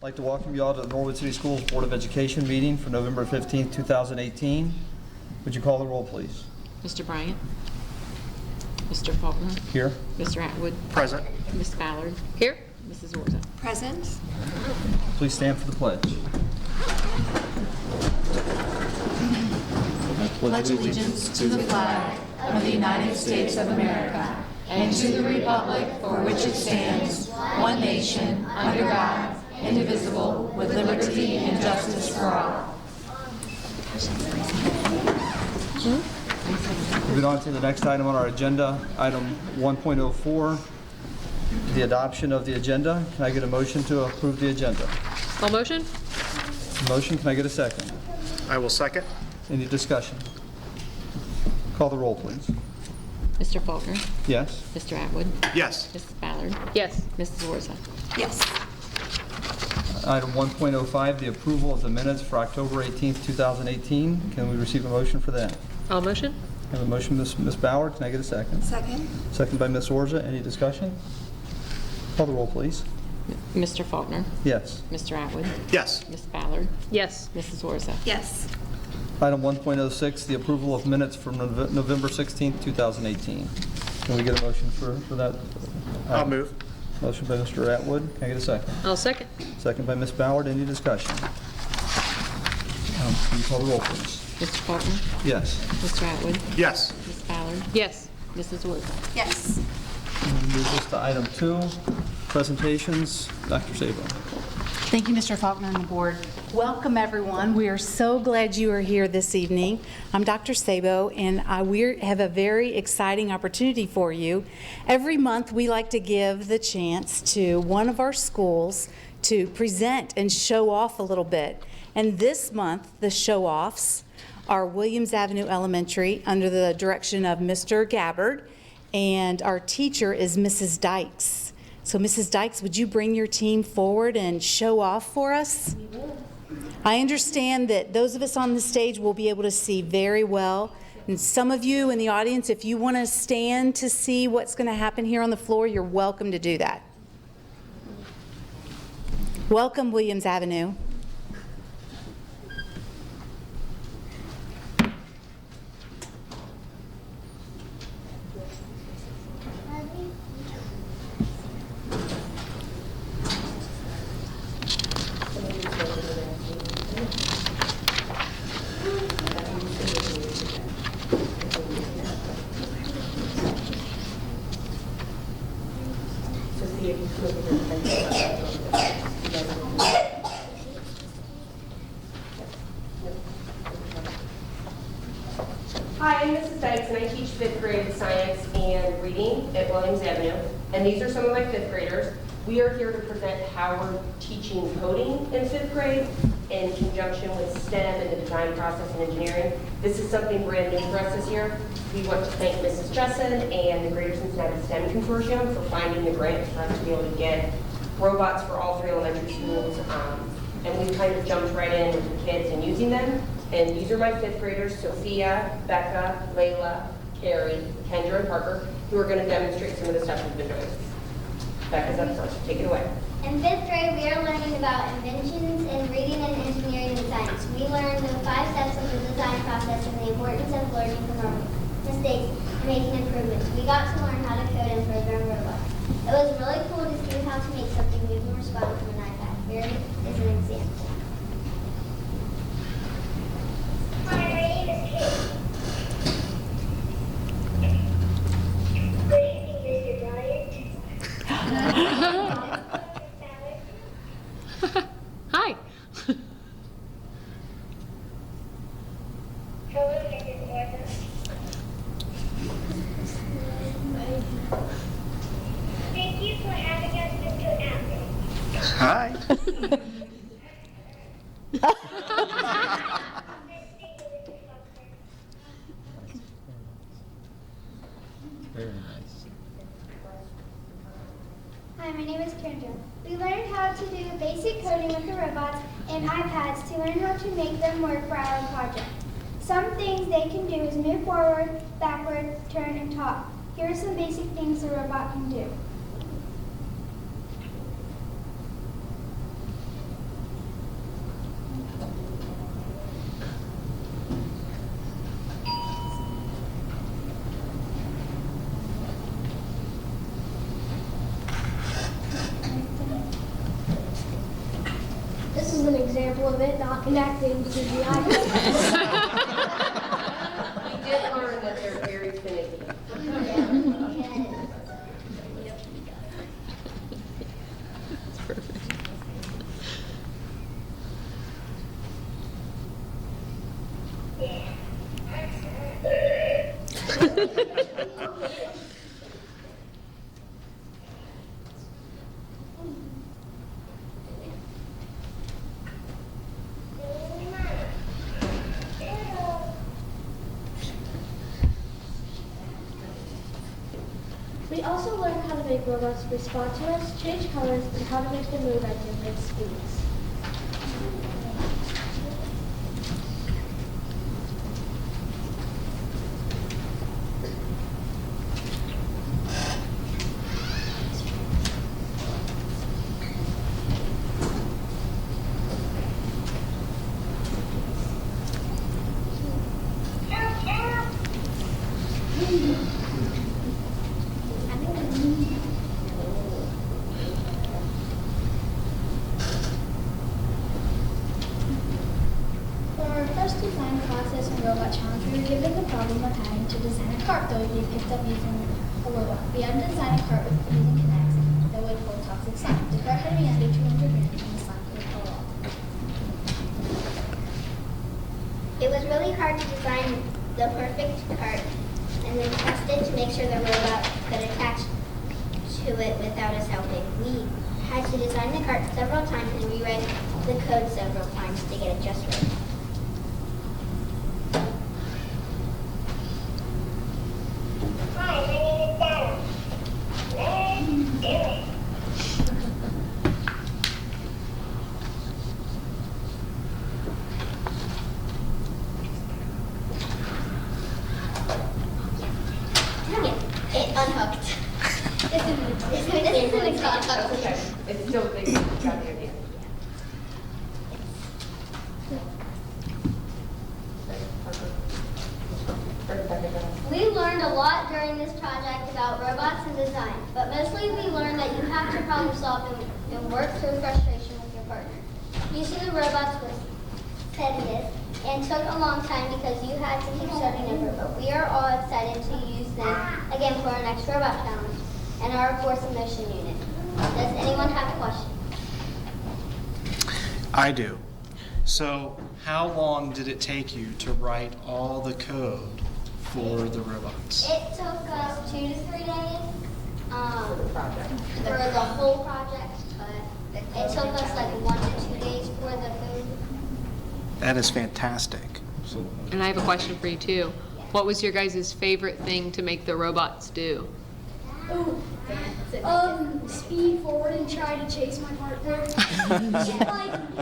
like to welcome you all to the Norwood City Schools Board of Education meeting for November 15th, 2018. Would you call the roll, please? Mr. Bryant? Mr. Faulkner? Here. Mr. Atwood? Present. Ms. Ballard? Here. Mrs. Orza? Present. Please stand for the pledge. Pledge allegiance to the flag of the United States of America and to the republic for which it stands, one nation, under God, indivisible, with liberty and justice for all. Moving on to the next item on our agenda, item 1.04, the adoption of the agenda. Can I get a motion to approve the agenda? All motion? Motion, can I get a second? I will second. Any discussion? Call the roll, please. Mr. Faulkner? Yes. Mr. Atwood? Yes. Mrs. Ballard? Yes. Mrs. Orza? Yes. Item 1.05, the approval of the minutes for October 18th, 2018. Can we receive a motion for that? All motion? I have a motion, Ms. Ballard. Can I get a second? Second. Second by Ms. Orza. Any discussion? Call the roll, please. Mr. Faulkner? Yes. Mr. Atwood? Yes. Ms. Ballard? Yes. Mrs. Orza? Yes. Item 1.06, the approval of minutes from November 16th, 2018. Can we get a motion for that? I'll move. Motion by Mr. Atwood. Can I get a second? I'll second. Second by Ms. Ballard. Any discussion? Can you call the roll, please? Mr. Faulkner? Yes. Mr. Atwood? Yes. Ms. Ballard? Yes. Mrs. Orza? Yes. And move this to item 2, presentations. Dr. Sabo. Thank you, Mr. Faulkner and the board. Welcome, everyone. We are so glad you are here this evening. I'm Dr. Sabo, and we have a very exciting opportunity for you. Every month, we like to give the chance to one of our schools to present and show off a little bit. And this month, the show-offs are Williams Avenue Elementary under the direction of Mr. Gabbard, and our teacher is Mrs. Dykes. So Mrs. Dykes, would you bring your team forward and show off for us? I understand that those of us on the stage will be able to see very well. And some of you in the audience, if you want to stand to see what's going to happen here on the floor, you're welcome to do that. Welcome, Williams Avenue. Hi, I'm Mrs. Dykes, and I teach 5th grade science and reading at Williams Avenue. And these are some of my 5th graders. We are here to present how we're teaching coding in 5th grade in conjunction with STEM and the design process and engineering. This is something brand new for us this year. We want to thank Mrs. Jessen and the Greater Cincinnati STEM Consortium for finding the grant for us to be able to get robots for all 3 elementary schools. And we kind of jumped right in with the kids and using them. And these are my 5th graders, Sophia, Becca, Layla, Carrie, Kendra, and Parker, who are going to demonstrate some of the stuff we've been doing. Becca's up first. Take it away. In 5th grade, we are learning about inventions in reading and engineering and science. We learned the 5 steps of the design process and the importance of learning from our mistakes and making improvements. We got to learn how to code and program robots. It was really cool to see how to make something move and respond from an iPad. Here is an example. Hi, my name is Kayla. Good evening, Mr. Bryant. Hi. Hello, Mrs. Orza. Thank you for having us, Mr. Atwood. Hi. Very nice. Hi, my name is Kendra. We learned how to do basic coding with the robots and iPads to learn how to make them work for our project. Some things they can do is move forward, backward, turn, and talk. Here are some basic things the robot can do. implement not connecting to the iPad. We did learn that they're very finicky. We also learned how to make robots respond to us, change colors, and how to make them move at different speeds. For our first design process and robot challenge, we were given the problem of having to design a cart that would be picked up using a robot. We had to design a cart using connects that would hold toxic slime. The cart had to be under 200 grams and the slime would fall off. It was really hard to design the perfect cart and then test it to make sure the robot could attach to it without us helping. We had to design the cart several times and rewrite the code several times to get it just right. Hi, my name is Dana. Let's do it. It unhooked. This isn't a car. Okay, it's still big, you got the idea. We learned a lot during this project about robots and design, but mostly we learned that you have to problem solve and work through frustration with your partner. Using the robots was tedious and took a long time because you had to keep starting over, but we are all excited to use them again for our next robot challenge and our Force in Motion unit. Does anyone have a question? I do. So how long did it take you to write all the code for the robots? It took us 2 to 3 days for the whole project, but it took us like 1 to 2 days for the code. That is fantastic. And I have a question for you too. What was your guys' favorite thing to make the robots do? Speed forward and try to chase my partner.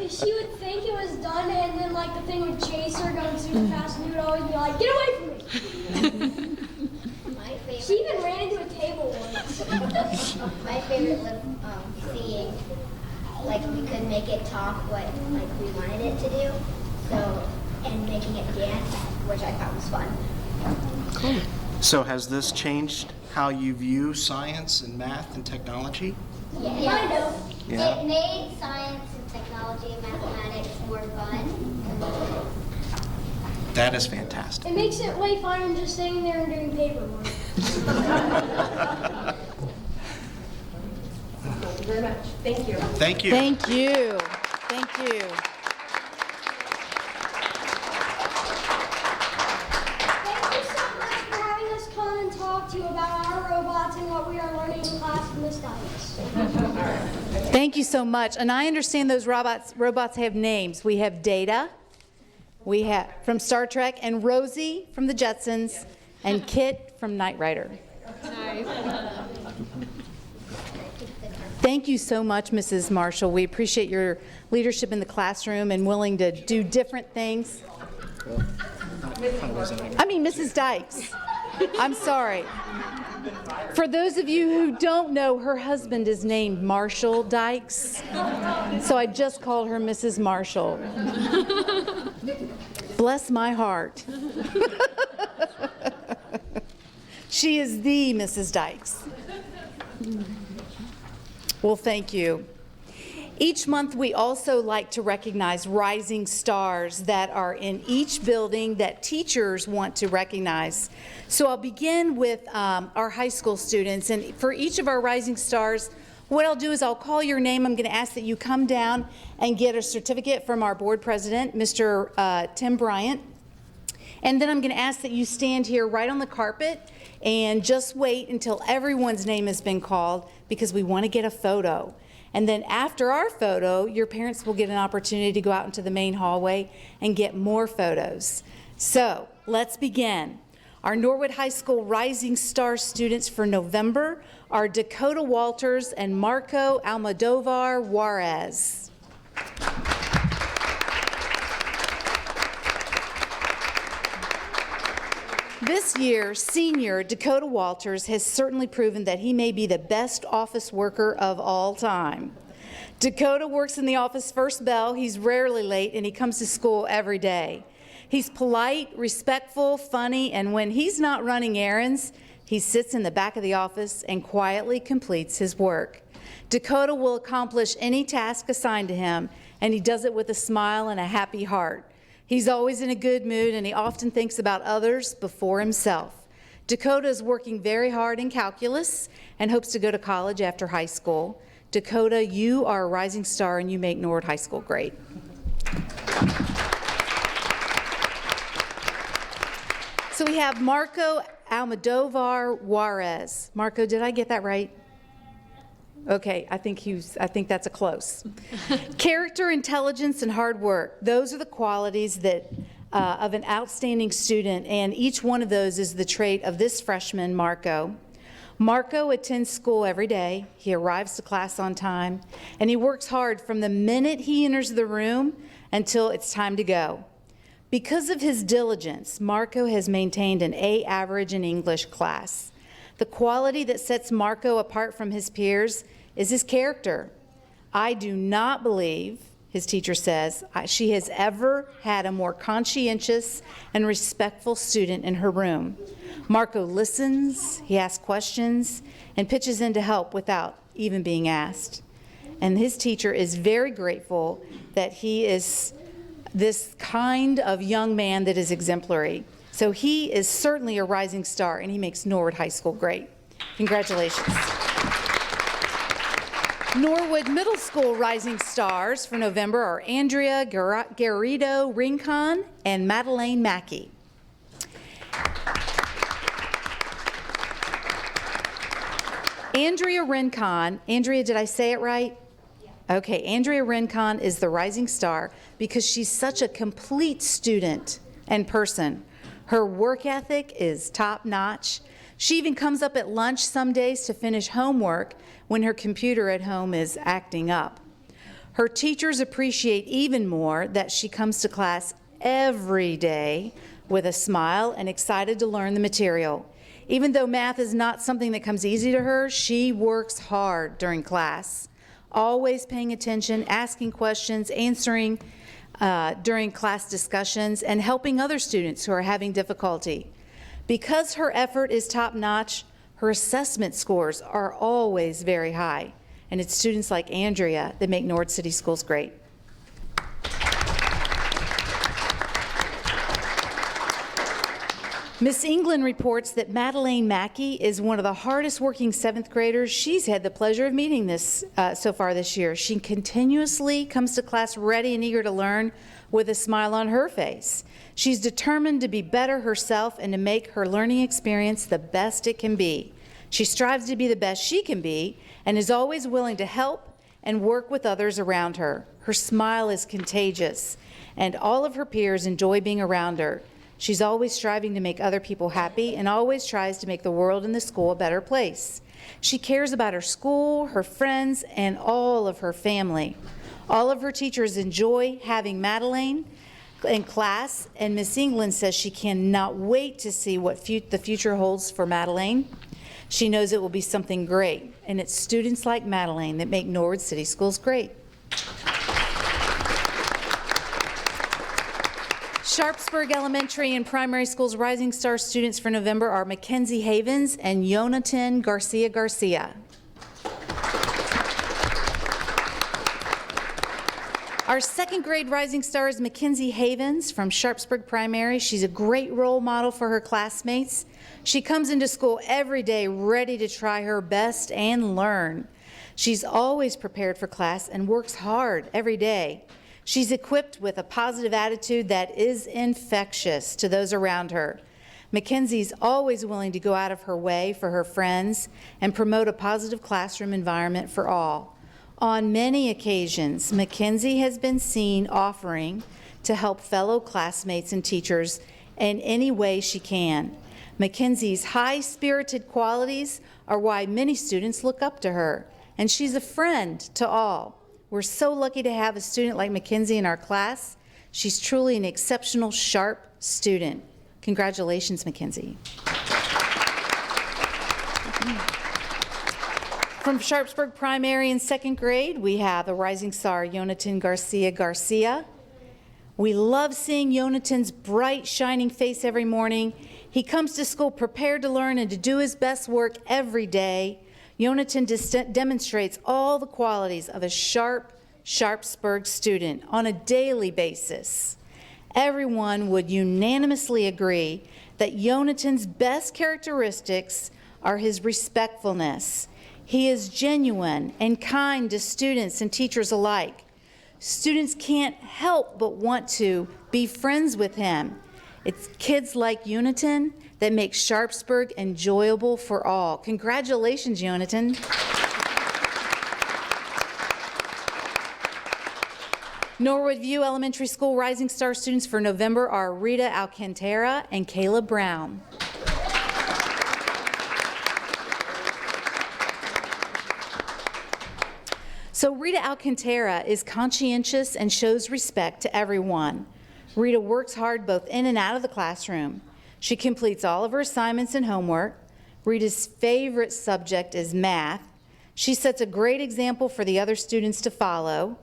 She would think it was done, and then like the thing would chase her going super fast, and he would always be like, "Get away from me!" She even ran into a table once. My favorite was seeing like we could make it talk what like we wanted it to do, so and making it dance, which I thought was fun. Cool. So has this changed how you view science and math and technology? Yeah. Yeah. It made science and technology and mathematics more fun. That is fantastic. It makes it way funner than just sitting there and doing paperwork. Thank you very much. Thank you. Thank you. Thank you. Thank you. Thank you so much for having us come and talk to you about our robots and what we are learning in class from Miss Dias. Thank you so much. And I understand those robots have names. We have Data, we have from Star Trek, and Rosie from the Jetsons, and Kit from Knight Rider. Thank you so much, Mrs. Marshall. We appreciate your leadership in the classroom and willing to do different things. I mean, Mrs. Dykes. I'm sorry. For those of you who don't know, her husband is named Marshall Dykes, so I just called her Mrs. Marshall. Bless my heart. She is the Mrs. Dykes. Well, thank you. Each month, we also like to recognize rising stars that are in each building that teachers want to recognize. So I'll begin with our high school students, and for each of our rising stars, what I'll do is I'll call your name. I'm going to ask that you come down and get a certificate from our board president, Mr. Tim Bryant. And then I'm going to ask that you stand here right on the carpet and just wait until everyone's name has been called, because we want to get a photo. And then after our photo, your parents will get an opportunity to go out into the main hallway and get more photos. So let's begin. Our Norwood High School Rising Star students for November are Dakota Walters and Marco Almodovar Juarez. This year, senior Dakota Walters has certainly proven that he may be the best office worker of all time. Dakota works in the office first bell. He's rarely late, and he comes to school every day. He's polite, respectful, funny, and when he's not running errands, he sits in the back of the office and quietly completes his work. Dakota will accomplish any task assigned to him, and he does it with a smile and a happy heart. He's always in a good mood, and he often thinks about others before himself. Dakota is working very hard in calculus and hopes to go to college after high school. Dakota, you are a rising star, and you make Norwood High School great. So we have Marco Almodovar Juarez. Marco, did I get that right? Okay, I think that's a close. Character, intelligence, and hard work. Those are the qualities that of an outstanding student, and each one of those is the trait of this freshman, Marco. Marco attends school every day. He arrives to class on time, and he works hard from the minute he enters the room until it's time to go. Because of his diligence, Marco has maintained an A average in English class. The quality that sets Marco apart from his peers is his character. I do not believe, his teacher says, she has ever had a more conscientious and respectful student in her room. Marco listens, he asks questions, and pitches in to help without even being asked. And his teacher is very grateful that he is this kind of young man that is exemplary. So he is certainly a rising star, and he makes Norwood High School great. Congratulations. Norwood Middle School rising stars for November are Andrea Garrido Rincon and Madeleine Mackey. Andrea Rincon, Andrea, did I say it right? Okay, Andrea Rincon is the rising star because she's such a complete student and person. Her work ethic is top-notch. She even comes up at lunch some days to finish homework when her computer at home is acting up. Her teachers appreciate even more that she comes to class every day with a smile and excited to learn the material. Even though math is not something that comes easy to her, she works hard during class, always paying attention, asking questions, answering during class discussions, and helping other students who are having difficulty. Because her effort is top-notch, her assessment scores are always very high, and it's students like Andrea that make Norwood City Schools great. Miss England reports that Madeleine Mackey is one of the hardest working 7th graders she's had the pleasure of meeting so far this year. She continuously comes to class ready and eager to learn with a smile on her face. She's determined to be better herself and to make her learning experience the best it can be. She strives to be the best she can be and is always willing to help and work with others around her. Her smile is contagious, and all of her peers enjoy being around her. She's always striving to make other people happy and always tries to make the world and the school a better place. She cares about her school, her friends, and all of her family. All of her teachers enjoy having Madeleine in class, and Miss England says she cannot wait to see what the future holds for Madeleine. She knows it will be something great, and it's students like Madeleine that make Norwood City Schools great. Sharpsburg Elementary and Primary School's Rising Star students for November are Mackenzie Havens and Yonatan Garcia. Our second grade rising star is Mackenzie Havens from Sharpsburg Primary. She's a great role model for her classmates. She comes into school every day ready to try her best and learn. She's always prepared for class and works hard every day. She's equipped with a positive attitude that is infectious to those around her. Mackenzie's always willing to go out of her way for her friends and promote a positive classroom environment for all. On many occasions, Mackenzie has been seen offering to help fellow classmates and teachers in any way she can. Mackenzie's high-spirited qualities are why many students look up to her, and she's a friend to all. We're so lucky to have a student like Mackenzie in our class. She's truly an exceptional, sharp student. Congratulations, Mackenzie. From Sharpsburg Primary in second grade, we have a rising star, Yonatan Garcia. We love seeing Yonatan's bright, shining face every morning. He comes to school prepared to learn and to do his best work every day. Yonatan demonstrates all the qualities of a Sharpsburg student on a daily basis. Everyone would unanimously agree that Yonatan's best characteristics are his respectfulness. He is genuine and kind to students and teachers alike. Students can't help but want to be friends with him. It's kids like Yonatan that make Sharpsburg enjoyable for all. Congratulations, Yonatan. Norwood View Elementary School Rising Star students for November are Rita, Alcantara, and Kayla Brown. So Rita Alcantara is conscientious and shows respect to everyone. Rita works hard both in and out of the classroom. She completes all of her assignments and homework. Rita's favorite subject is math. She sets a great example for the other students to follow.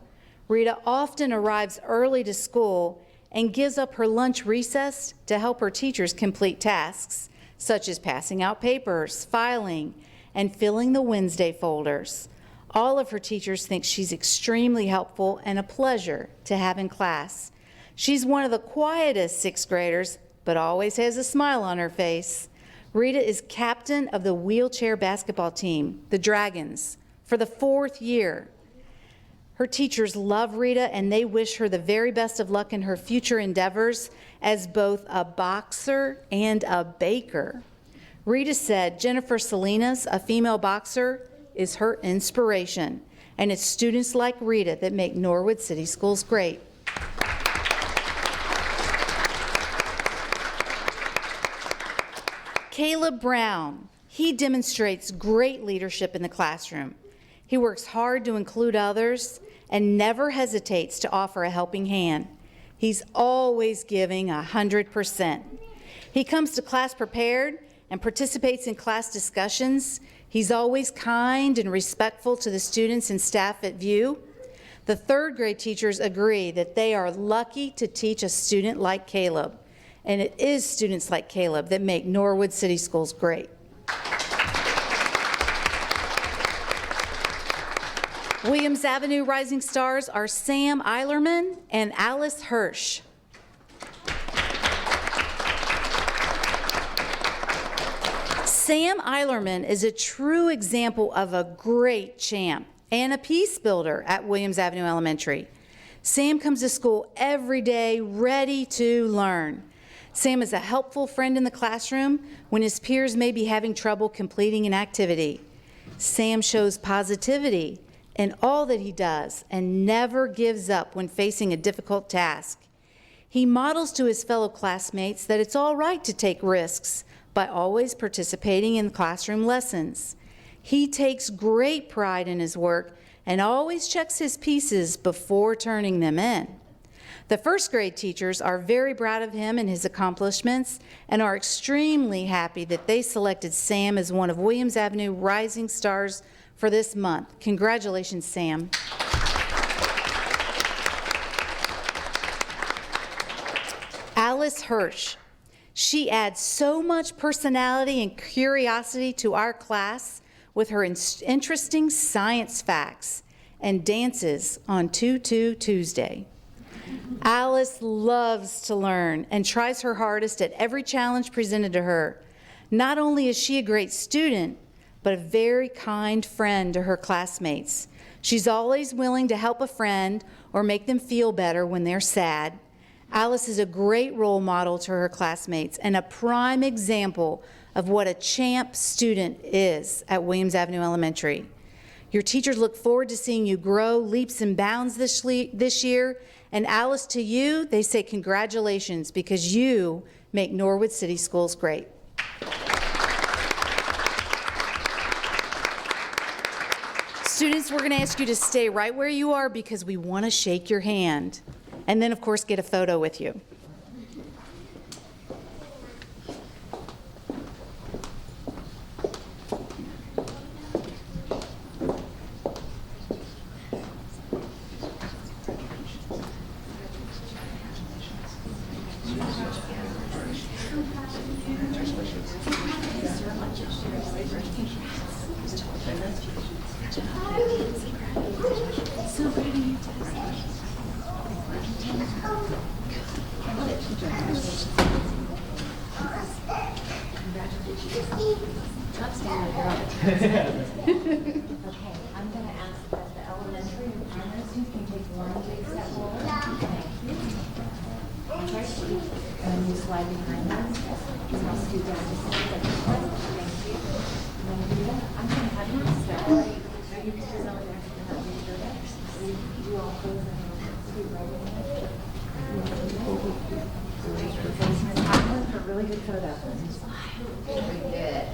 Rita often arrives early to school and gives up her lunch recess to help her teachers complete tasks, such as passing out papers, filing, and filling the Wednesday folders. All of her teachers think she's extremely helpful and a pleasure to have in class. She's one of the quietest sixth graders, but always has a smile on her face. Rita is captain of the wheelchair basketball team, the Dragons, for the 4th year. Her teachers love Rita, and they wish her the very best of luck in her future endeavors as both a boxer and a baker. Rita said Jennifer Salinas, a female boxer, is her inspiration, and it's students like Rita that make Norwood City Schools great. Caleb Brown, he demonstrates great leadership in the classroom. He works hard to include others and never hesitates to offer a helping hand. He's always giving 100%. He comes to class prepared and participates in class discussions. He's always kind and respectful to the students and staff at View. The 3rd grade teachers agree that they are lucky to teach a student like Caleb, and it is students like Caleb that make Norwood City Schools great. Williams Avenue Rising Stars are Sam Eilerman and Alice Hirsch. Sam Eilerman is a true example of a great champ and a peace builder at Williams Avenue Elementary. Sam comes to school every day ready to learn. Sam is a helpful friend in the classroom when his peers may be having trouble completing an activity. Sam shows positivity in all that he does and never gives up when facing a difficult task. He models to his fellow classmates that it's all right to take risks by always participating in classroom lessons. He takes great pride in his work and always checks his pieces before turning them in. The 1st grade teachers are very proud of him and his accomplishments and are extremely happy that they selected Sam as one of Williams Avenue Rising Stars for this month. Congratulations, Sam. Alice Hirsch. She adds so much personality and curiosity to our class with her interesting science facts. and dances on Tutu Tuesday. Alice loves to learn and tries her hardest at every challenge presented to her. Not only is she a great student, but a very kind friend to her classmates. She's always willing to help a friend or make them feel better when they're sad. Alice is a great role model to her classmates and a prime example of what a champ student is at Williams Avenue Elementary. Your teachers look forward to seeing you grow leaps and bounds this year. And Alice, to you, they say congratulations because you make Norwood City Schools great. Students, we're going to ask you to stay right where you are because we want to shake your hand. And then, of course, get a photo with you. Really good photo. Very good.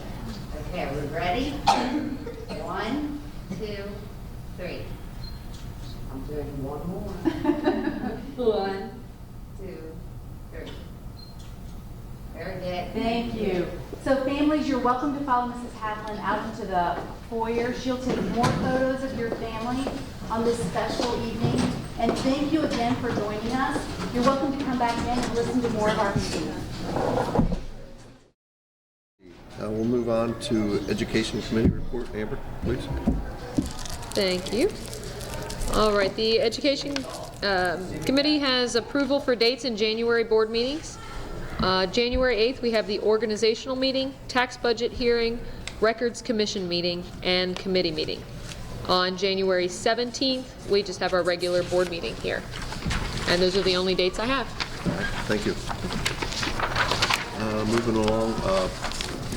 Okay, are we ready? 1, 2, 3. I'm doing one more. 1, 2, 3. Very good. Thank you. So families, you're welcome to follow Mrs. Hadlin out into the foyer. She'll take more photos of your family on this special evening. And thank you again for joining us. You're welcome to come back in and listen to more of our meetings. We'll move on to Education Committee report. Amber, please. Thank you. All right, the Education Committee has approval for dates in January board meetings. January 8th, we have the organizational meeting, tax budget hearing, records commission meeting, and committee meeting. On January 17th, we just have our regular board meeting here. And those are the only dates I have. Thank you. Moving along,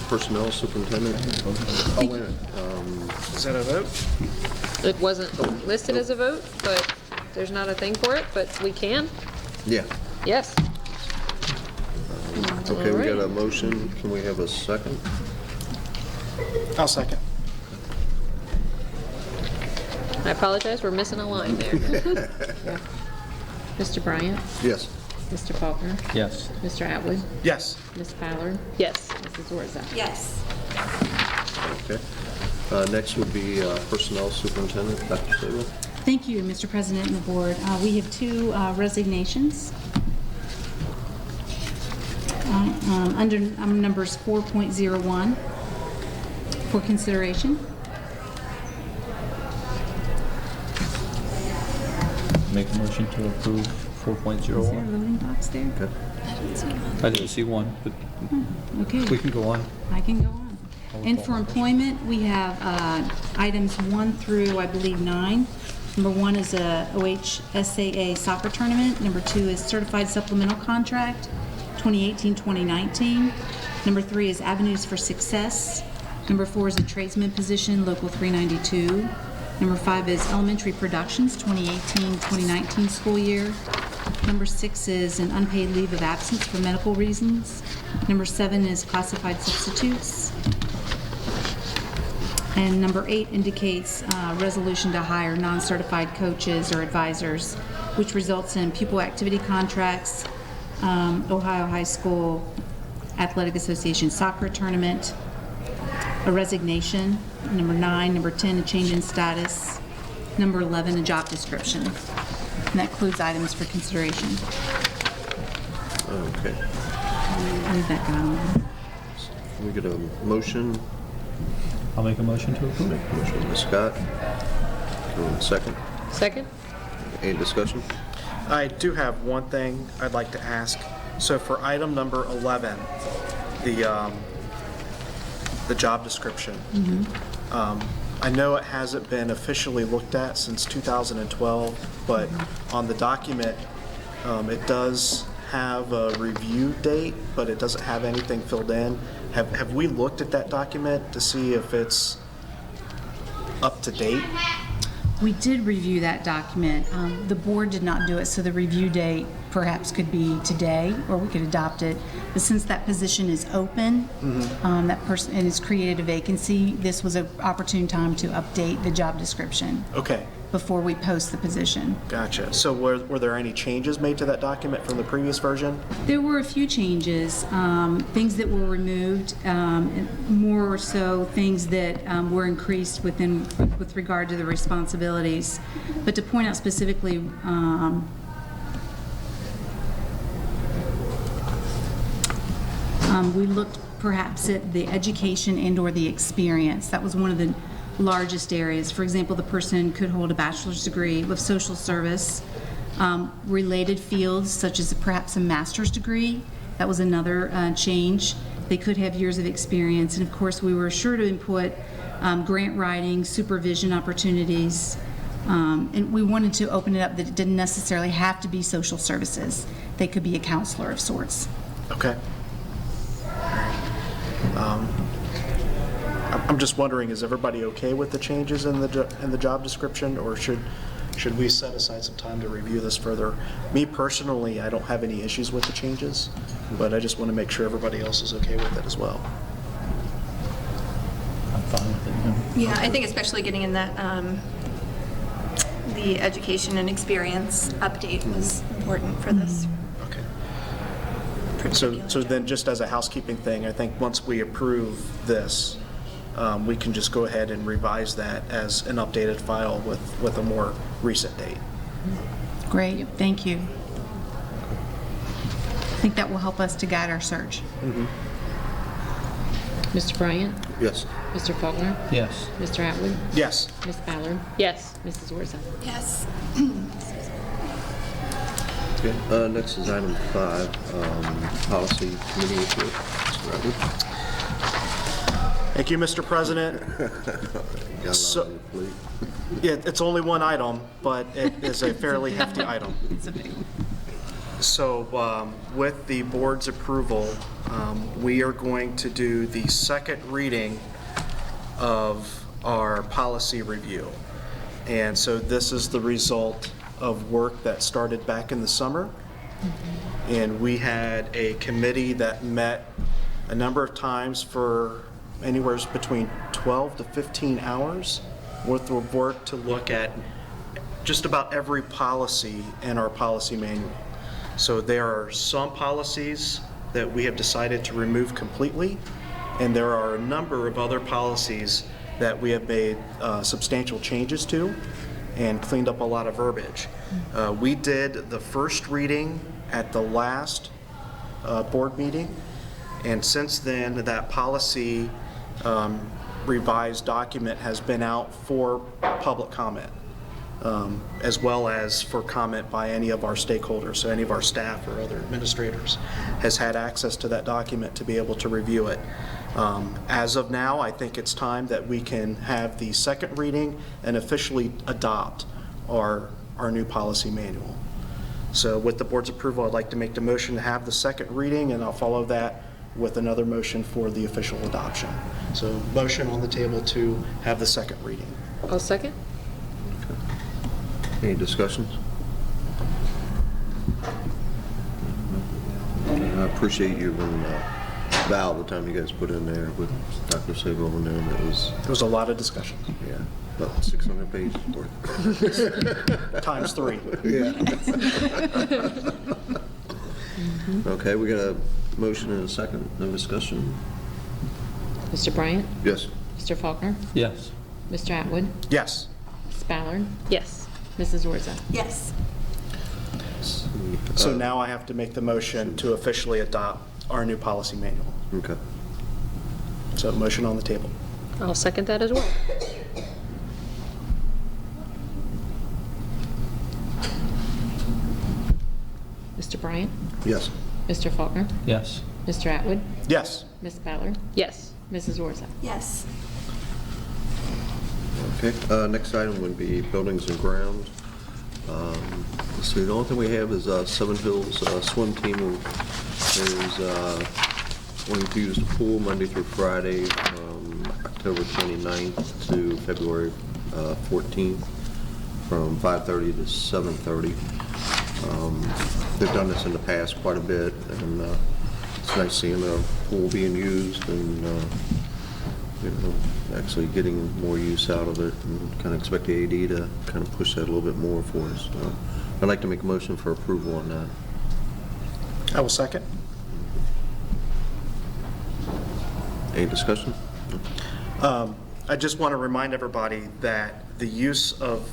Personnel Superintendent. Oh, wait a minute. Is that a vote? It wasn't listed as a vote, but there's not a thing for it, but we can. Yeah. Yes. Okay, we got a Alright. motion. Can we have a second? I'll second. I apologize, we're missing a line there. Mr. Bryant? Yes. Mr. Faulkner? Yes. Mr. Atwood? Yes. Ms. Ballard? Yes. Mrs. Zorza? Yes. Okay. Next would be Personnel Superintendent, Dr. Sabo. Thank you, Mr. President and the board. We have two resignations. Under numbers 4.01 for consideration. Make a motion to approve 4.01. Is there a voting box there? Okay. I didn't see one, but Okay. we can go on. I can go on. And for employment, we have items 1 through, I believe, 9. Number 1 is a OHSAA soccer tournament. Number 2 is certified supplemental contract, 2018-2019. Number 3 is avenues for success. Number 4 is a tradesman position, local 392. Number 5 is elementary productions, 2018-2019 school year. Number 6 is an unpaid leave of absence for medical reasons. Number 7 is classified substitutes. And number 8 indicates resolution to hire non-certified coaches or advisors, which results in pupil activity contracts, Ohio High School Athletic Association soccer tournament, a resignation. Number 9, number 10, a change in status. Number 11, a job description. And that includes items for consideration. Okay. Leave that down. Can we get a motion? I'll make a motion to approve. Make a motion by Scott. Second. Second? Any discussion? I do have one thing I'd like to ask. So for item number 11, the job description. I know it hasn't been officially looked at since 2012, but on the document, it does have a review date, but it doesn't have anything filled in. Have we looked at that document to see if it's up to date? We did review that document. The board did not do it, so the review date perhaps could be today, or we could adopt it. But since that position is open, that person, and it's created a vacancy, this was an opportune time to update the job description Okay, before we post the position. gotcha. So were there any changes made to that document from the previous version? There were a few changes, things that were removed, and more so things that were increased with regard to the responsibilities. But to point out specifically, we looked perhaps at the education and/or the experience. That was one of the largest areas. For example, the person could hold a bachelor's degree with social service, related fields such as perhaps a master's degree. That was another change. They could have years of experience, and of course we were sure to input grant writing, supervision opportunities, and we wanted to open it up that it didn't necessarily have to be social services. They could be a counselor of sorts. Okay. I'm just wondering, is everybody okay with the changes in the job description, or should we set aside some time to review this further? Me personally, I don't have any issues with the changes, but I just want to make sure everybody else is okay with it as well. I'm fine with it. Yeah, I think especially getting in that, the education and experience update was important for this. Okay. So then just as a housekeeping thing, I think once we approve this, we can just go ahead and revise that as an updated file with a more recent date. Great, thank you. I think that will help us to guide our search. Mr. Bryant? Yes. Mr. Faulkner? Yes. Mr. Atwood? Yes. Ms. Ballard? Yes. Mrs. Warza? Yes. Okay. Next is item 5, policy committee report. Mr. Atwood. Thank you, Mr. President. Got a lot on your plate. Yeah, it's only one item, but it is a fairly hefty item. It's a big one. So with the board's approval, we are going to do the second reading of our policy review. And so this is the result of work that started back in the summer. And we had a committee that met a number of times for anywhere between 12 to 15 hours worth of work to look at just about every policy in our policy manual. So there are some policies that we have decided to remove completely, and there are a number of other policies that we have made substantial changes to and cleaned up a lot of verbiage. We did the first reading at the last board meeting, and since then that policy revised document has been out for public comment, as well as for comment by any of our stakeholders, so any of our staff or other administrators has had access to that document to be able to review it. As of now, I think it's time that we can have the second reading and officially adopt our new policy manual. So with the board's approval, I'd like to make the motion to have the second reading, and I'll follow that with another motion for the official adoption. So motion on the table to have the second reading. I'll second. Any discussions? I appreciate you and Val, the time you guys put in there with Dr. Sabo in there, and it was... There was a lot of discussion. Yeah, about 600 pages worth. Times 3. Yeah. Okay, we got a motion and a second. No discussion? Mr. Bryant? Yes. Mr. Faulkner? Yes. Mr. Atwood? Yes. Ms. Ballard? Yes. Mrs. Warza? Yes. So now I have to make the motion to officially adopt our new policy manual. Okay. So motion on the table. I'll second that as well. Mr. Bryant? Yes. Mr. Faulkner? Yes. Mr. Atwood? Yes. Ms. Ballard? Yes. Mrs. Orza? Yes. Okay, next item would be buildings and grounds. Let's see, the only thing we have is Seven Hills swim team is going to use the pool Monday through Friday from October 29th to February 14th from 5:30 to 7:30. They've done this in the past quite a bit, and it's nice seeing the pool being used and actually getting more use out of it, and kind of expect the AD to kind of push that a little bit more for us. I'd like to make a motion for approval on that. I will second. Any discussion? I just want to remind everybody that the use of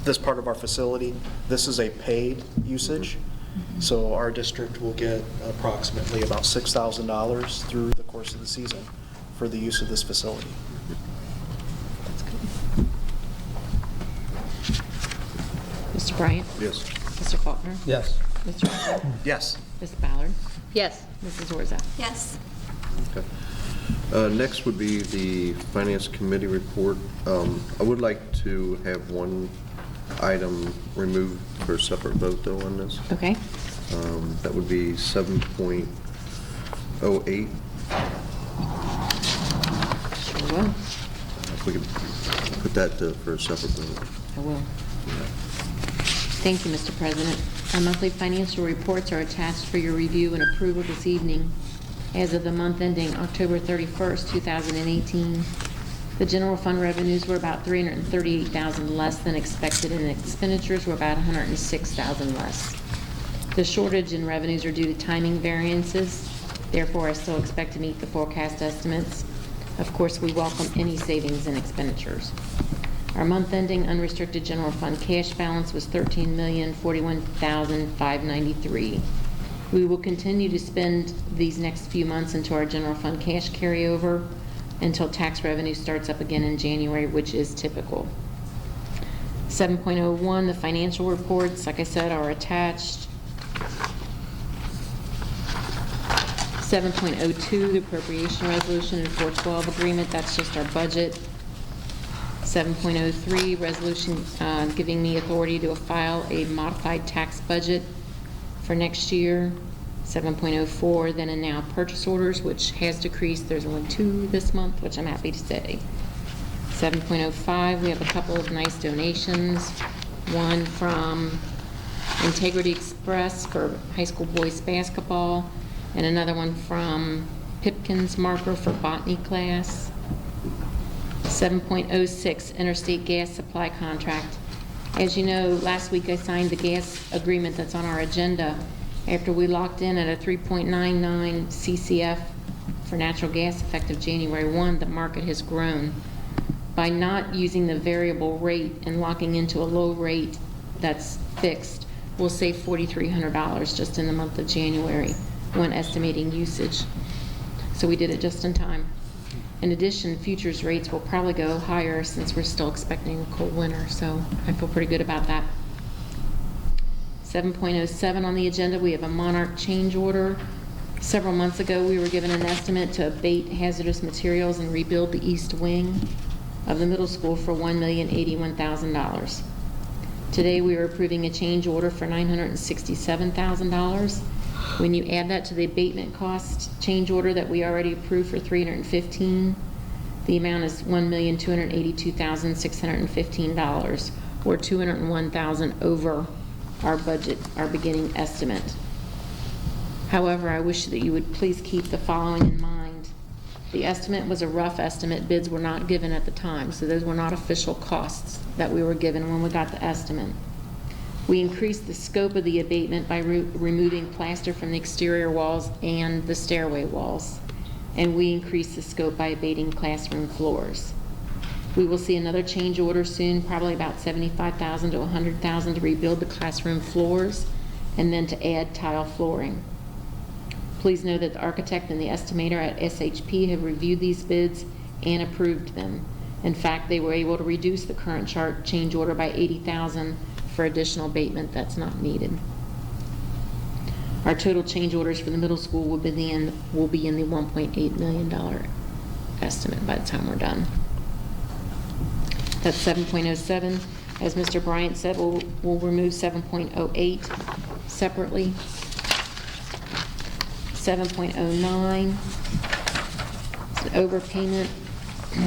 this part of our facility, this is a paid usage. So our district will get approximately about $6,000 through the course of the season for the use of this facility. Mr. Bryant? Yes. Mr. Faulkner? Yes. Mr. Atwood? Yes. Ms. Ballard? Yes. Mrs. Orza? Yes. Okay. Next would be the Finance Committee report. I would like to have one item removed for a separate vote, though, on this. Okay. That would be 7.08. Sure will. If we could put that for a separate vote. I will. Thank you, Mr. President. Our monthly financial reports are attached for your review and approval this evening. As of the month ending October 31st, 2018, the general fund revenues were about $338,000 less than expected, and expenditures were about $106,000 less. The shortage in revenues are due to timing variances. Therefore, I still expect to meet the forecast estimates. Of course, we welcome any savings in expenditures. Our month-ending unrestricted general fund cash balance was $13,041,593. We will continue to spend these next few months into our general fund cash carryover until tax revenue starts up again in January, which is typical. 7.01, the financial reports, like I said, are attached. 7.02, the appropriation resolution and 412 agreement, that's just our budget. 7.03, resolution giving me authority to file a modified tax budget for next year. 7.04, then and now purchase orders, which has decreased. There's only 2 this month, which I'm happy to say. 7.05, we have a couple of nice donations. One from Integrity Express for high school boys basketball, and another one from Pipkins Marker for botany class. 7.06, Interstate gas supply contract. As you know, last week I signed the gas agreement that's on our agenda after we locked in at a 3.99 CCF for natural gas effective January 1. The market has grown. By not using the variable rate and locking into a low rate that's fixed, we'll save $4,300 just in the month of January when estimating usage. So we did it just in time. In addition, futures rates will probably go higher since we're still expecting a cold winter, so I feel pretty good about that. 7.07 on the agenda, we have a Monarch change order. Several months ago, we were given an estimate to abate hazardous materials and rebuild the east wing of the middle school for $1,081,000. Today, we are approving a change order for $967,000. When you add that to the abatement cost change order that we already approved for $315,000, the amount is $1,282,615, or $201,000 over our budget, our beginning estimate. However, I wish that you would please keep the following in mind. The estimate was a rough estimate. Bids were not given at the time, so those were not official costs that we were given when we got the estimate. We increased the scope of the abatement by removing plaster from the exterior walls and the stairway walls, and we increased the scope by abating classroom floors. We will see another change order soon, probably about $75,000 to $100,000 to rebuild the classroom floors and then to add tile flooring. Please know that the architect and the estimator at SHP have reviewed these bids and approved them. In fact, they were able to reduce the current change order by $80,000 for additional abatement that's not needed. Our total change orders for the middle school will be in the $1.8 million estimate by the time we're done. That's 7.07. As Mr. Bryant said, we'll remove 7.08 separately. 7.09 is an overpayment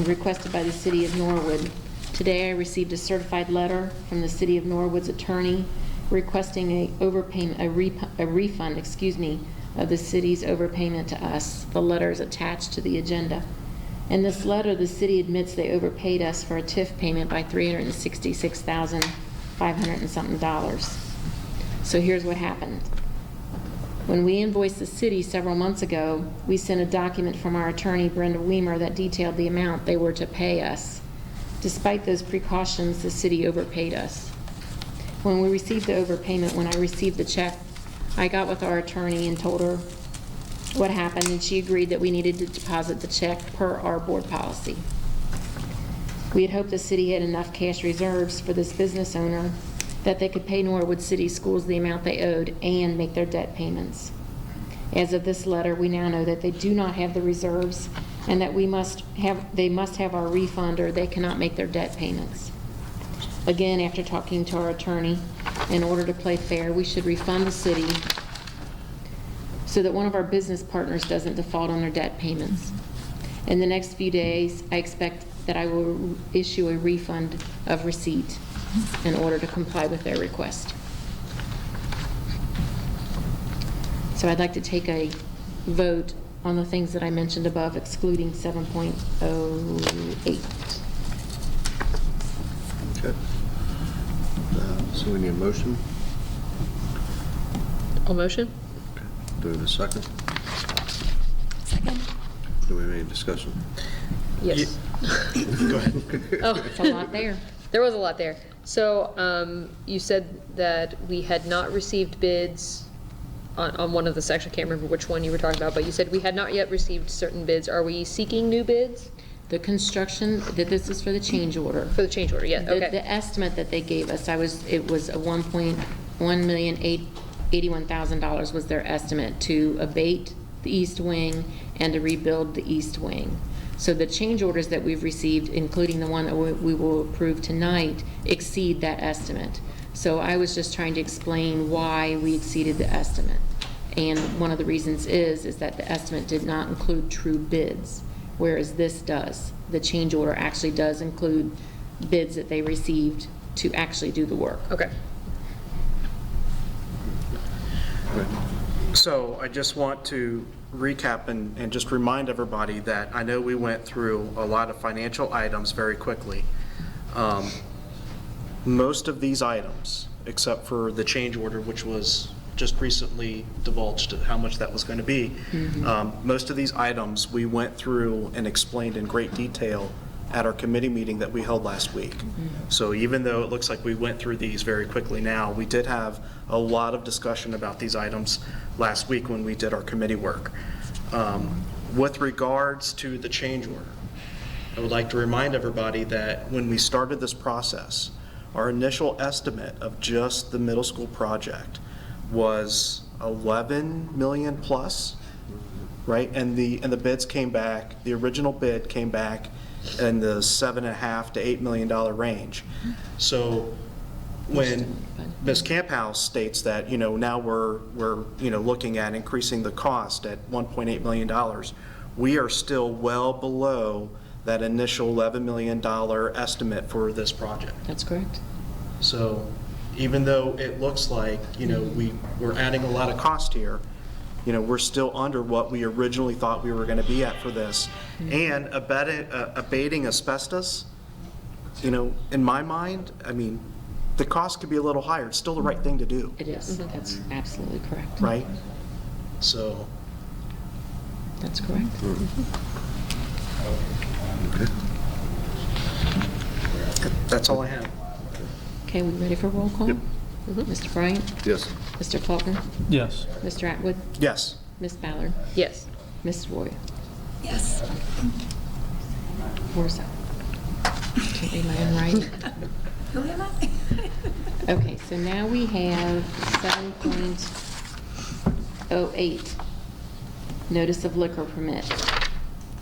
requested by the City of Norwood. Today I received a certified letter from the City of Norwood's attorney requesting a refund, of the city's overpayment to us. The letter is attached to the agenda. In this letter, the city admits they overpaid us for a TIF payment by $366,500 and something. So here's what happened. When we invoiced the city several months ago, we sent a document from our attorney, Brenda Weimer, that detailed the amount they were to pay us. Despite those precautions, the city overpaid us. When we received the overpayment, when I received the check, I got with our attorney and told her what happened, and she agreed that we needed to deposit the check per our board policy. We had hoped the city had enough cash reserves for this business owner that they could pay Norwood City Schools the amount they owed and make their debt payments. As of this letter, we now know that they do not have the reserves and that they must have our refund or they cannot make their debt payments. Again, after talking to our attorney, in order to play fair, we should refund the city so that one of our business partners doesn't default on their debt payments. In the next few days, I expect that I will issue a refund of receipt in order to comply with their request. So I'd like to take a vote on the things that I mentioned above, excluding 7.08. Okay. So we need a motion. A motion? Okay. Do we have a second? Second. Do we have any discussion? Yes. Go ahead. Oh, It's a lot there. there was a lot there. So you said that we had not received bids on one of the sections. I can't remember which one you were talking about, but you said we had not yet received certain bids. Are we seeking new bids? The construction, this is for the change order. For the change order, yeah, okay. The estimate that they gave us, it was a $1,181,000 was their estimate to abate the east wing and to rebuild the east wing. So the change orders that we've received, including the one that we will approve tonight, exceed that estimate. So I was just trying to explain why we exceeded the estimate. And one of the reasons is that the estimate did not include true bids, whereas this does. The change order actually does include bids that they received to actually do the work. Okay. So I just want to recap and just remind everybody that I know we went through a lot of financial items very quickly. Most of these items, except for the change order, which was just recently divulged how much that was going to be, most of these items we went through and explained in great detail at our committee meeting that we held last week. So even though it looks like we went through these very quickly now, we did have a lot of discussion about these items last week when we did our committee work. With regards to the change order, I would like to remind everybody that when we started this process, our initial estimate of just the middle school project was 11 million plus, right? And the bids came back, the original bid came back in the $7.5 to $8 million range. So when Ms. Camphouse states that, now we're looking at increasing the cost at $1.8 million, we are still well below that initial $11 million estimate for this project. That's correct. So even though it looks like, we're adding a lot of cost here, we're still under what we originally thought we were going to be at for this. And abating asbestos, in my mind, the cost could be a little higher. It's still the right thing to do. It is. That's absolutely correct. Right? So. That's correct. Okay. That's all I have. Okay, we ready for roll call? Yep. Mr. Bryant? Yes. Mr. Faulkner? Yes. Mr. Atwood? Yes. Ms. Ballard? Yes. Ms. Roy? Yes. Where's that? Can't read my own writing. Who am I? Okay, so now we have 1.08, notice of liquor permit.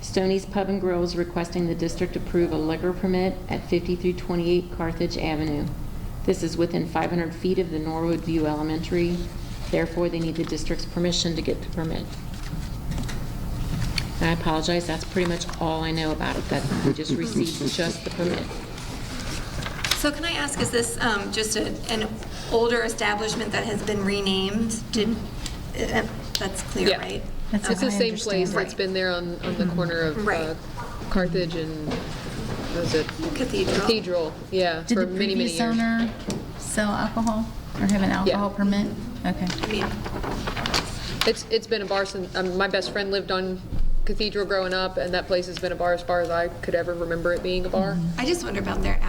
Stoney's Pub and Grill is requesting the district approve a liquor permit at 5328 Carthage Avenue. This is within 500 feet of the Norwood View Elementary. Therefore, they need the district's permission to get the permit. And I apologize, that's pretty much all I know about it, that we just received just the permit. So can I ask, is this just an older establishment that has been renamed? That's clear, Yeah. right? That's It's how the I same understand place it. that's been there on the corner of Right. Carthage and, what was it? Cathedral. Cathedral, yeah, Did for the many, many previous years. owner sell alcohol or have an alcohol permit? Okay. I mean, It's been a bar since, my best friend lived on Cathedral growing up, and that place has been a bar as far as I could ever remember it being a bar. I just wonder about their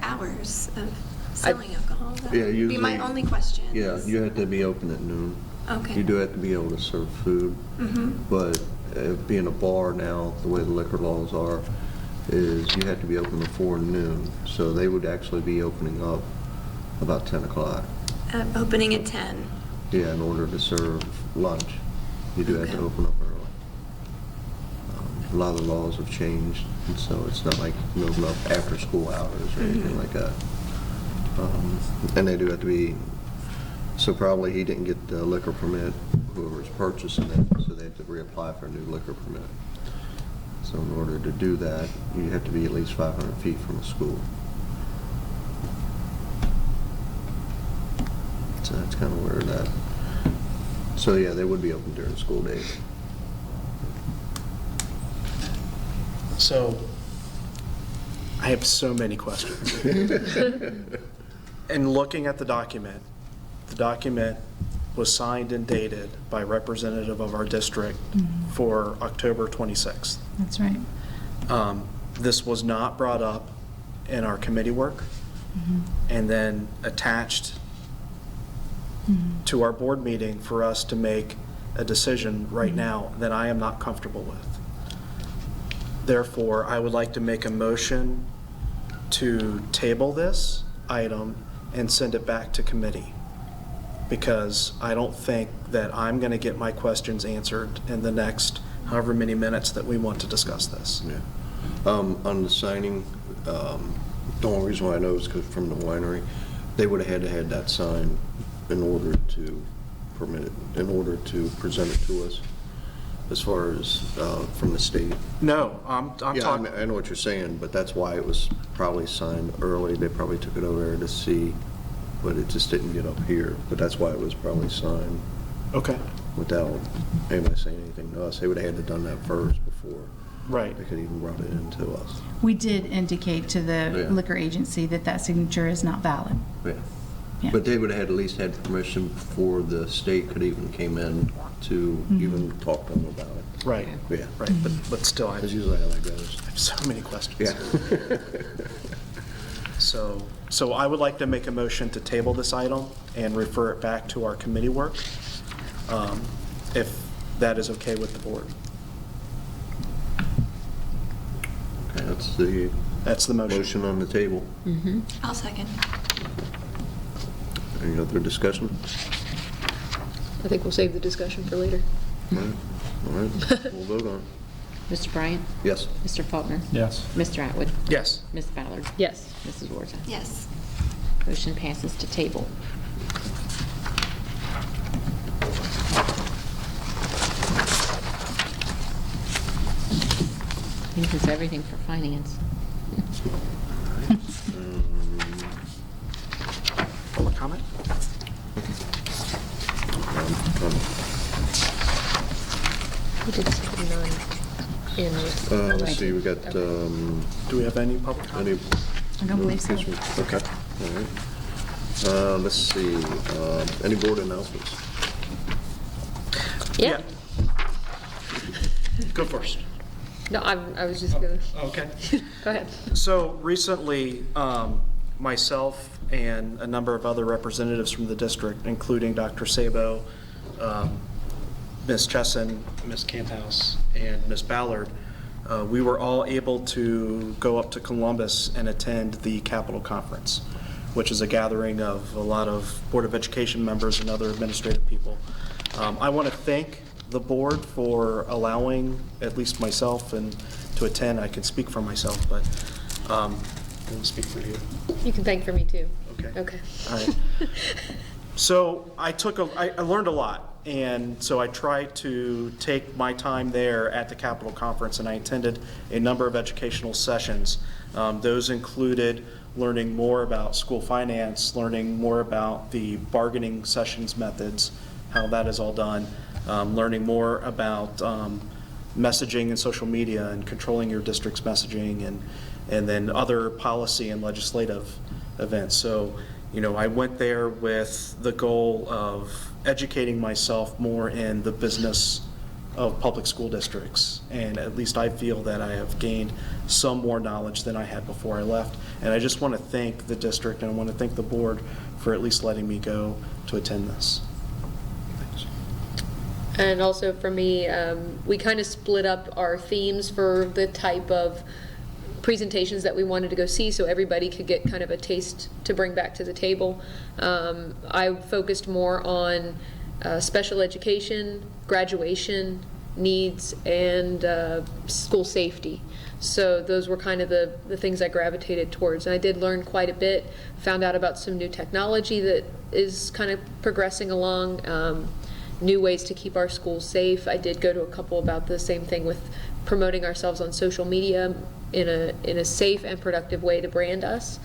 hours of selling alcohol. That Yeah, would be my usually- only question. Yeah, you have to be open at noon. Okay. You do have to be able to serve food, but being a bar now, the way the liquor laws are, is you have to be open before noon. So they would actually be opening up about 10 o'clock. Opening at 10. Yeah, in order to serve lunch, you do have to Okay. open up early. A lot of the laws have changed, and so it's not like you open up after school hours or anything like that. And they do have to be, so probably he didn't get the liquor permit, whoever's purchasing it, so they have to reapply for a new liquor permit. So in order to do that, you have to be at least 500 feet from a school. So that's kind of where that, so yeah, they would be open during school days. So, I have so many questions. In looking at the document was signed and dated by a representative of our district for October 26th. That's right. This was not brought up in our committee work and then attached to our board meeting for us to make a decision right now that I am not comfortable with. Therefore, I would like to make a motion to table this item and send it back to committee, because I don't think that I'm going to get my questions answered in the next however many minutes that we want to discuss this. Yeah. On the signing, the only reason why I know is because from the winery, they would have had that signed in order to permit it, in order to present it to us, as far as from the state. No, I'm Yeah, talking. I know what you're saying, but that's why it was probably signed early. They probably took it over there to see, but it just didn't get up here. But that's why it was probably signed Okay. without anybody saying anything to us. They would have had to done that first before Right. they could even brought it in to us. We did indicate to the Yeah. liquor agency that that signature is not valid. Yeah. Yeah. But they would have at least had permission before the state could even came in to even talk to them about it. Right. Yeah. Right. But still, I That's usually how that goes. have so many questions. Yeah. So I would like to make a motion to table this item and refer it back to our committee work, if that is okay with the board. Okay, That's the motion. motion on the table. I'll second. Any other discussion? I think we'll save the discussion for later. All right, we'll vote on it. Mr. Bryant? Yes. Mr. Faulkner? Yes. Mr. Atwood? Yes. Ms. Ballard? Yes. Mrs. Warza? Yes. Motion passes to table. I think that's everything for finance. Public comment? We did 79 in the... Let's see, we got, Do we have any public comment? any? I don't believe so. Okay, all right. Let's see, any board announcements? Yeah. Go first. No, I was just gonna... Okay. Go ahead. So recently, myself and a number of other representatives from the district, including Dr. Sabo, Ms. Chesson, Ms. Camphouse, and Ms. Ballard, we were all able to go up to Columbus and attend the Capitol Conference, which is a gathering of a lot of Board of Education members and other administrative people. I want to thank the board for allowing at least myself and to attend. I can speak for myself, but I can speak for you. You can thank for me too. Okay. Okay. All right. So I learned a lot, and so I tried to take my time there at the Capitol Conference, and I attended a number of educational sessions. Those included learning more about school finance, learning more about the bargaining sessions methods, how that is all done, learning more about messaging and social media and controlling your district's messaging, and then other policy and legislative events. So, I went there with the goal of educating myself more in the business of public school districts, and at least I feel that I have gained some more knowledge than I had before I left. And I just want to thank the district, and I want to thank the board for at least letting me go to attend this. Thanks. And also for me, we kind of split up our themes for the type of presentations that we wanted to go see, so everybody could get kind of a taste to bring back to the table. I focused more on special education, graduation needs, and school safety. So those were kind of the things I gravitated towards. And I did learn quite a bit, found out about some new technology that is kind of progressing along, new ways to keep our schools safe. I did go to a couple about the same thing with promoting ourselves on social media in a safe and productive way to brand us.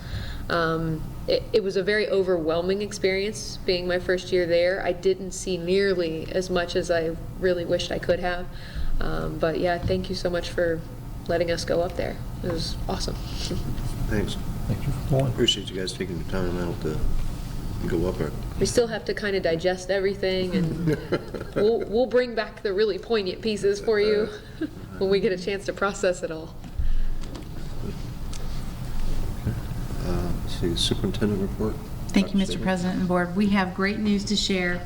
It was a very overwhelming experience being my first year there. I didn't see nearly as much as I really wished I could have. But yeah, thank you so much for letting us go up there. It was awesome. Thanks. Thank you for going. Appreciate you guys taking the time out to go up there. We still have to kind of digest everything, and we'll bring back the really poignant pieces for you when we get a chance to process it all. Let's see, Superintendent report. Thank you, Dr. Mr. Stoney. President and Board. We have great news to share.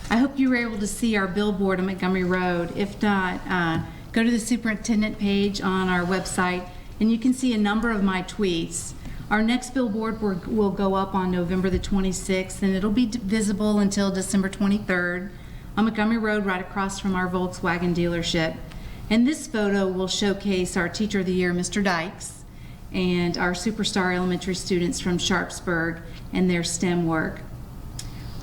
I hope you were able to see our billboard on Montgomery Road. If not, go to the superintendent page on our website, and you can see a number of my tweets. Our next billboard will go up on November the 26th, and it'll be visible until December 23rd on Montgomery Road, right across from our Volkswagen dealership. And this photo will showcase our Teacher of the Year, Mr. Dykes, and our superstar elementary students from Sharpsburg and their STEM work.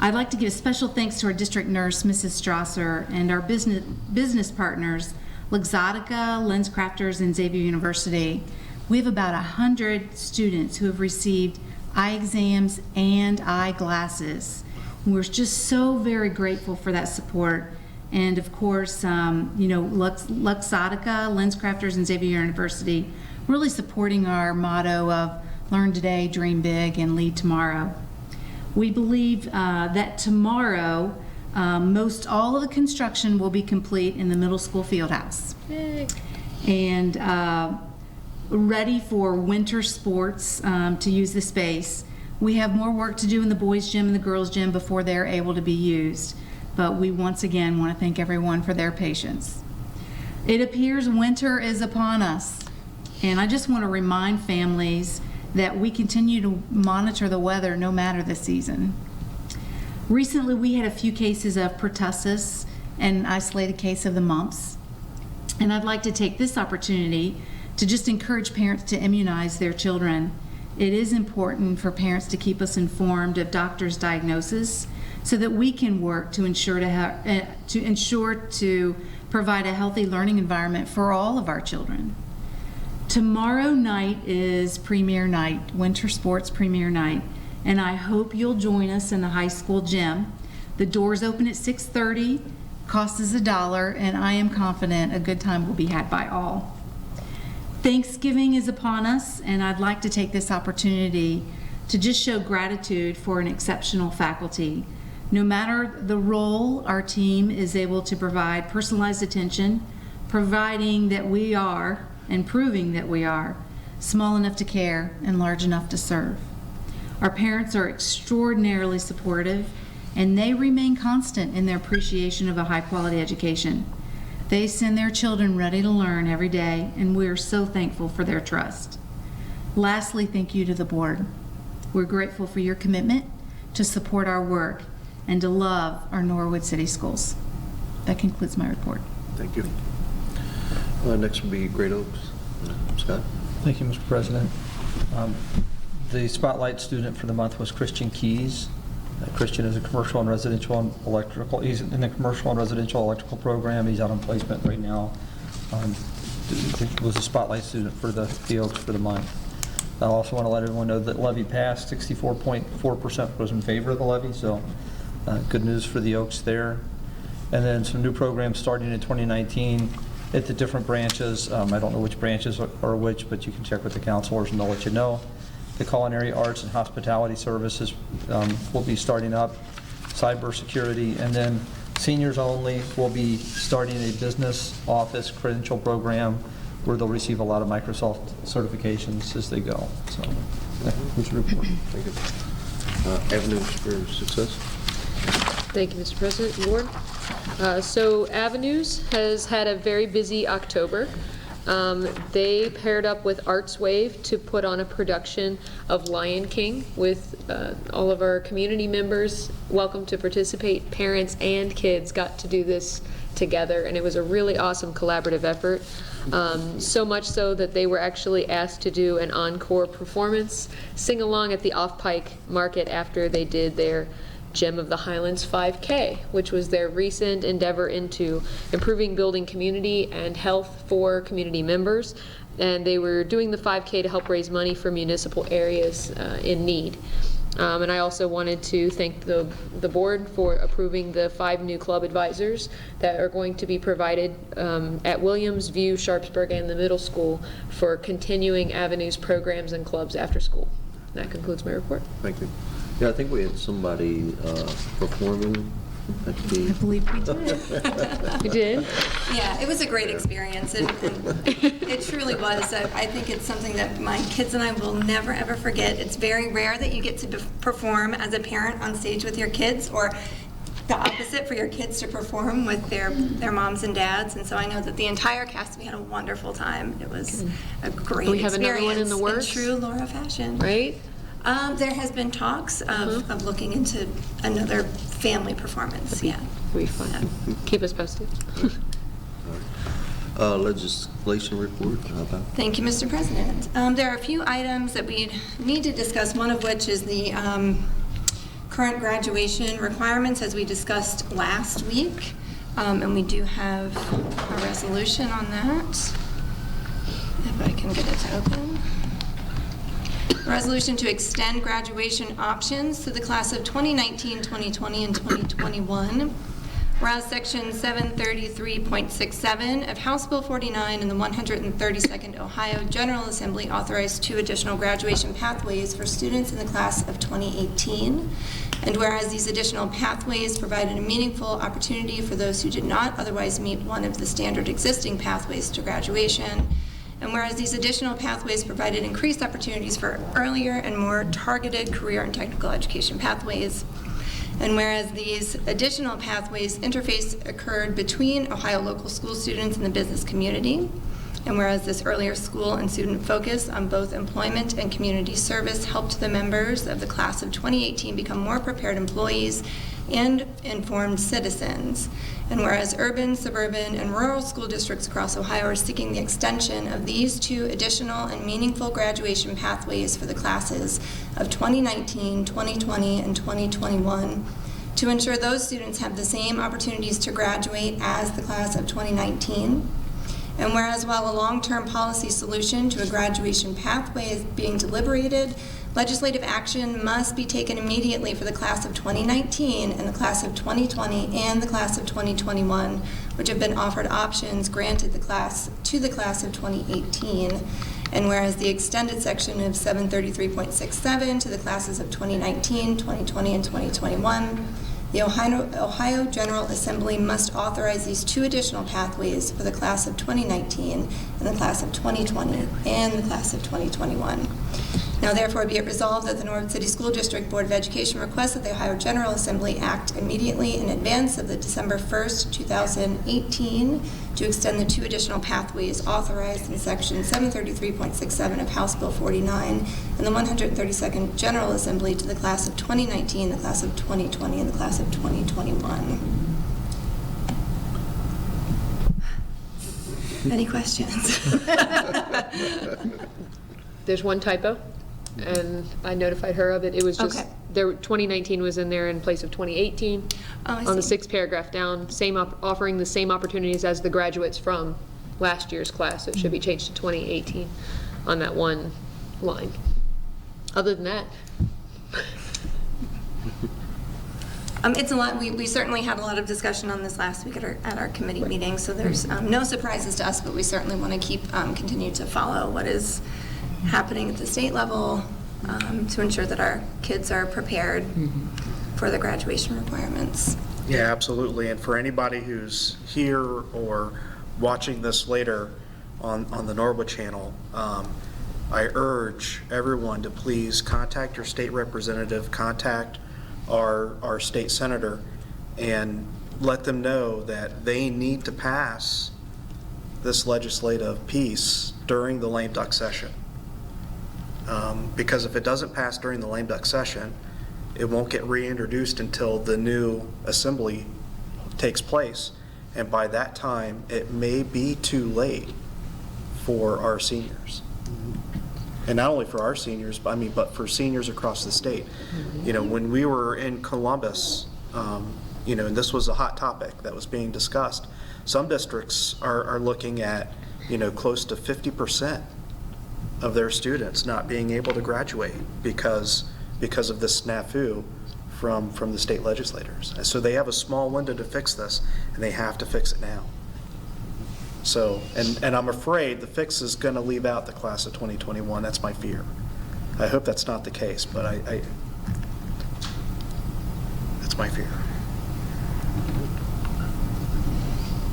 I'd like to give a special thanks to our district nurse, Mrs. Strasser, and our business partners, Luxottica, LensCrafters, and Xavier University. We have about 100 students who have received eye exams and eyeglasses. We're just so very grateful for that support. And of course, Luxottica, LensCrafters, and Xavier University really supporting our motto of learn today, dream big, and lead tomorrow. We believe that tomorrow, most all of the construction will be complete in the middle school field house. Yay. And ready for winter sports to use the space. We have more work to do in the boys' gym and the girls' gym before they're able to be used. But we once again want to thank everyone for their patience. It appears winter is upon us. And I just want to remind families that we continue to monitor the weather no matter the season. Recently, we had a few cases of pertussis and an isolated case of the mumps. And I'd like to take this opportunity to just encourage parents to immunize their children. It is important for parents to keep us informed of doctors' diagnosis so that we can work to ensure to provide a healthy learning environment for all of our children. Tomorrow night is premiere night, winter sports premiere night, and I hope you'll join us in the high school gym. The doors open at 6:30, cost is $1, and I am confident a good time will be had by all. Thanksgiving is upon us, and I'd like to take this opportunity to just show gratitude for an exceptional faculty. No matter the role, our team is able to provide personalized attention, providing that we are, and proving that we are, small enough to care and large enough to serve. Our parents are extraordinarily supportive, and they remain constant in their appreciation of a high-quality education. They send their children ready to learn every day, and we are so thankful for their trust. Lastly, thank you to the board. We're grateful for your commitment to support our work and to love our Norwood City Schools. That concludes my report. Thank you. Next will be Great Oaks. Scott? Thank you, Mr. President. The spotlight student for the month was Christian Keys. Christian is a commercial and residential and electrical. He's in the commercial and residential electrical program. He's out on placement right now. Was a spotlight student for the Oaks for the month. I also want to let everyone know that levy passed. 64.4% was in favor of the levy, so good news for the Oaks there. And then some new programs starting in 2019 at the different branches. I don't know which branches are which, but you can check with the counselors and they'll let you know. The culinary arts and hospitality services will be starting up, cybersecurity, and then seniors only will be starting a business office credential program where they'll receive a lot of Microsoft certifications as they go. So that concludes the report. Thank you. Avenues for success? Thank you, Mr. President. Board. So Avenues has had a very busy October. They paired up with Arts Wave to put on a production of Lion King with all of our community members. Welcome to participate. Parents and kids got to do this together, and it was a really awesome collaborative effort. So much so that they were actually asked to do an encore performance, sing along at the Off-Pike Market after they did their Gem of the Highlands 5K, which was their recent endeavor into improving building community and health for community members. And they were doing the 5K to help raise money for municipal areas in need. And I also wanted to thank the board for approving the 5 new club advisors that are going to be provided at Williams, View, Sharpsburg, and the middle school for continuing Avenues programs and clubs after school. That concludes my report. Thank you. Yeah, I think we had somebody performing at the... I believe we did. You did? Yeah, it was a great experience, and it truly was. I think it's something that my kids and I will never, ever forget. It's very rare that you get to perform as a parent on stage with your kids, or the opposite, for your kids to perform with their moms and dads. And so I know that the entire cast, we had a wonderful time. It was a great experience. We have another one in the works? In true Laura fashion. Right? There has been talks of looking into another family performance. Yeah, it'll be fun. Keep us posted. Legislation report. How about? Thank you, Mr. President. There are a few items that we need to discuss. One of which is the current graduation requirements, as we discussed last week, and we do have a resolution on that. If I can get it to open. A resolution to extend graduation options to the class of 2019, 2020, and 2021. Whereas Section 733.67 of House Bill 49 and the 132nd Ohio General Assembly authorized 2 additional graduation pathways for students in the class of 2018. And whereas these additional pathways provided a meaningful opportunity for those who did not otherwise meet one of the standard existing pathways to graduation. And whereas these additional pathways provided increased opportunities for earlier and more targeted career and technical education pathways. And whereas these additional pathways interface occurred between Ohio local school students and the business community. And whereas this earlier school and student focus on both employment and community service helped the members of the class of 2018 become more prepared employees and informed citizens. And whereas urban, suburban, and rural school districts across Ohio are seeking the extension of these 2 additional and meaningful graduation pathways for the classes of 2019, 2020, and 2021 to ensure those students have the same opportunities to graduate as the class of 2019. And whereas while a long-term policy solution to a graduation pathway is being deliberated, legislative action must be taken immediately for the class of 2019 and the class of 2020 and the class of 2021, which have been offered options granted to the class of 2018. And whereas the extended section of 733.67 to the classes of 2019, 2020, and 2021, the Ohio General Assembly must authorize these 2 additional pathways for the class of 2019 and the class of 2020 and the class of 2021. Now therefore be it resolved that the Norwood City School District Board of Education requests that the Ohio General Assembly act immediately in advance of the December 1st, 2018 to extend the 2 additional pathways authorized in Section 733.67 of House Bill 49 and the 132nd General Assembly to the class of 2019, the class of 2020, and the class of 2021. Any questions? There's one typo, and I notified her of it. It was just, Okay. 2019 was in there in place of 2018. Oh, I On the see. 6th paragraph down, offering the same opportunities as the graduates from last year's class. It should be changed to 2018 on that one line. Other than that, It's a lot. We certainly had a lot of discussion on this last week at our committee meeting, so there's no surprises to us, but we certainly want to continue to follow what is happening at the state level to ensure that our kids are prepared for the graduation requirements. Yeah, absolutely. And for anybody who's here or watching this later on the Norwood channel, I urge everyone to please contact your state representative, contact our state senator, and let them know that they need to pass this legislative piece during the lame duck session. Because if it doesn't pass during the lame duck session, it won't get reintroduced until the new assembly takes place. And by that time, it may be too late for our seniors. And not only for our seniors, but for seniors across the state. You know, when we were in Columbus, you know, and this was a hot topic that was being discussed, some districts are looking at, you know, close to 50% of their students not being able to graduate because of this snafu from the state legislators. And so they have a small window to fix this, and they have to fix it now. So, and I'm afraid the fix is going to leave out the class of 2021. That's my fear. I hope that's not the case, but that's my fear.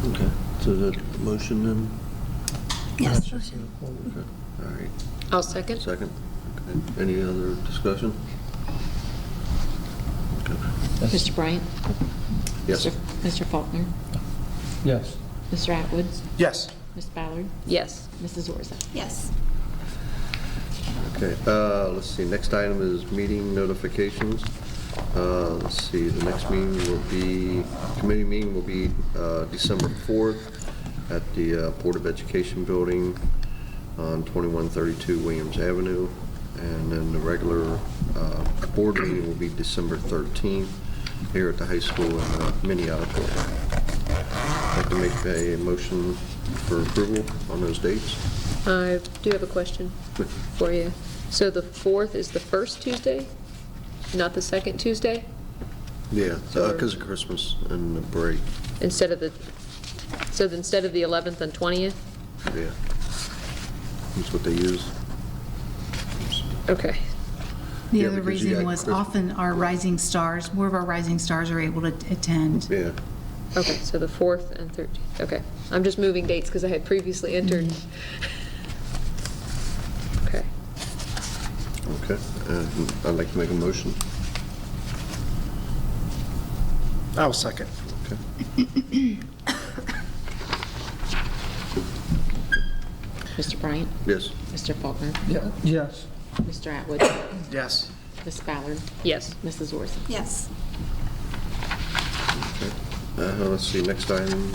Okay, so the motion then? Yes. Okay, all right. I'll second. Second. Okay. Any other discussion? Okay. Mr. Bryant? Yes. Mr. Faulkner? Yes. Mr. Atwood? Yes. Ms. Ballard? Yes. Mrs. Orza? Yes. Okay, let's see, next item is meeting notifications. Let's see, the next meeting will be, committee meeting will be December 4th at the Board of Education building on 2132 Williams Avenue. And then the regular board meeting will be December 13th here at the high school in the mini auditorium. I'd like to make a motion for approval on those dates. I do have a question for you. So the 4th is the first Tuesday, not the second Tuesday? Yeah, because of Christmas and the break. Instead of the 11th and 20th? Yeah. That's what they use. Okay. The Yeah, other because you reason got was Christmas. often our rising stars, more of our rising stars are able to attend. Yeah. Okay, so the 4th and 13th. Okay. I'm just moving dates because I had previously entered. Okay. Okay. I'd like to make a motion. I'll second. Okay. Mr. Bryant? Yes. Mr. Faulkner? Yeah. Yes. Mr. Atwood? Yes. Ms. Ballard? Yes. Mrs. Orza? Yes. Okay. Let's see, next item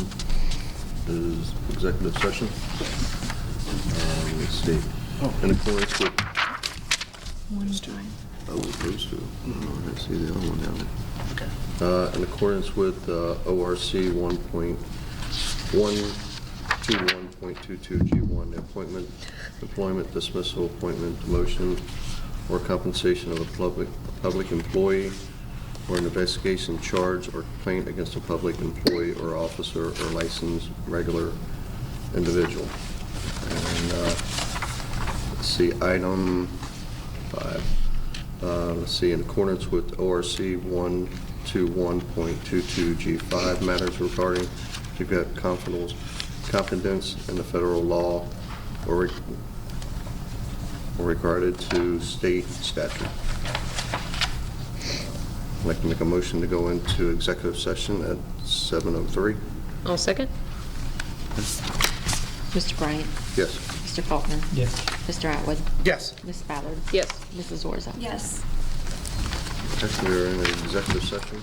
is executive session. Let's see. In accordance with... One time. Oh, those two. Oh, I see the other one down Okay. there. In accordance with ORC 1.121.22G1, the appointment, employment, dismissal, appointment, demotion, or compensation of a public employee, or an investigation, charge, or complaint against a public employee or officer or licensed regular individual. And let's see, item 5. Let's see, in accordance with ORC 121.22G5, matters regarding confidence in the federal law or regarded to state statute. I'd like to make a motion to go into executive session at 7:03. I'll second. Mr. Bryant? Yes. Mr. Faulkner? Yes. Mr. Atwood? Yes. Ms. Ballard? Yes. Mrs. Orza? Yes. Okay, we are in an executive session.